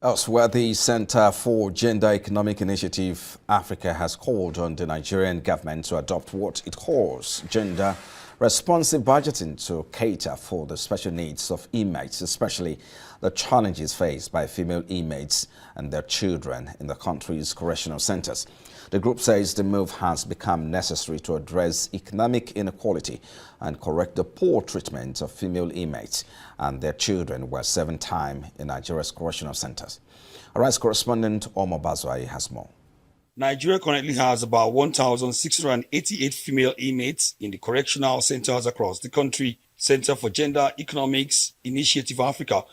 Elsewhere, the Center for Gender Economic Initiative Africa has called on the Nigerian government to adopt what it calls gender-responsive budgeting to cater for the special needs of inmates, especially the challenges faced by female inmates and their children in the country's correctional centers. The group says the move has become necessary to address economic inequality and correct the poor treatment of female inmates and their children who are serving time in Nigeria's correctional centers. Arise correspondent Omar Bazwai has more. Nigeria currently has about 1,688 female inmates in the correctional centers across the country. Center for Gender Economics Initiative Africa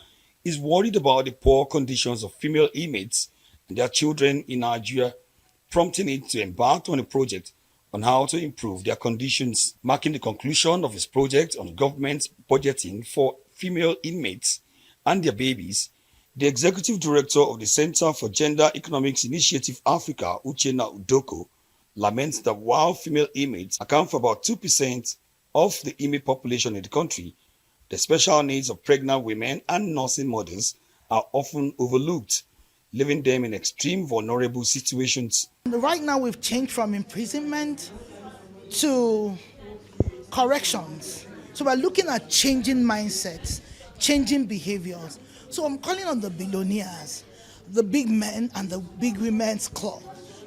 is worried about the poor conditions of female inmates and their children in Nigeria, prompting it to embark on a project on how to improve their conditions. Marking the conclusion of its project on government budgeting for female inmates and their babies, the executive director of the Center for Gender Economics Initiative Africa, Uchenna Udoko, laments that while female inmates account for about 2% of the inmate population in the country, the special needs of pregnant women and nursing mothers are often overlooked, leaving them in extreme vulnerable situations. Right now we've changed from imprisonment to corrections. So we're looking at changing mindsets, changing behaviors. So I'm calling on the billionaires, the big men and the big women's club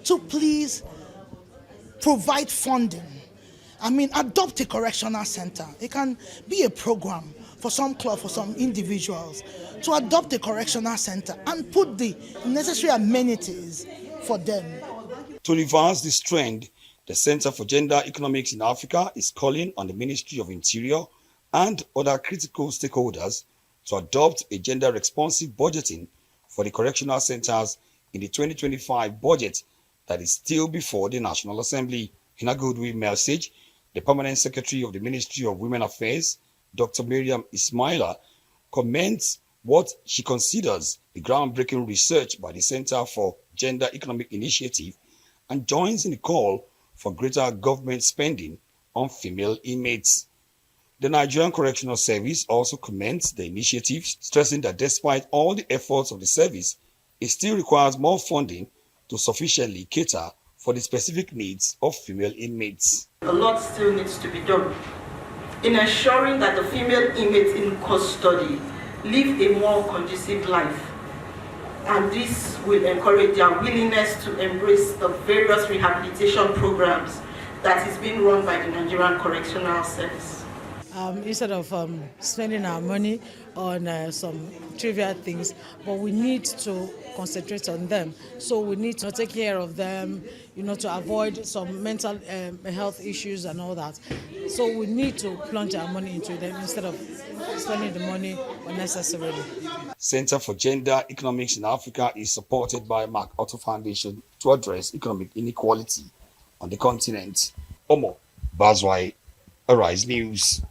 to please provide funding. Adopt a correctional center. It can be a program for some club, for some individuals, to adopt a correctional center and put the necessary amenities for them. To reverse this trend, the Center for Gender Economics in Africa is calling on the Ministry of Interior and other critical stakeholders to adopt a gender-responsive budgeting for the correctional centers in the 2025 budget that is still before the National Assembly. In a goodwill message, the Permanent Secretary of the Ministry of Women Affairs, Dr. Miriam Ismaila, comments what she considers the groundbreaking research by the Center for Gender Economic Initiative and joins in the call for greater government spending on female inmates. The Nigerian Correctional Service also commends the initiative, stressing that despite all the efforts of the service, it still requires more funding to sufficiently cater for the specific needs of female inmates. A lot still needs to be done in ensuring that the female inmates in custody live a more conducive life, and this will encourage their willingness to embrace the various rehabilitation programs that is being run by the Nigerian Correctional Service. Instead of spending our money on some trivial things, but we need to concentrate on them. So we need to take care of them, to avoid some mental health issues and all that. So we need to plunge our money into them instead of spending the money unnecessarily. Center for Gender Economics in Africa is supported by MacArthur Foundation to address economic inequality on the continent. Omo Bazwai, Arise News.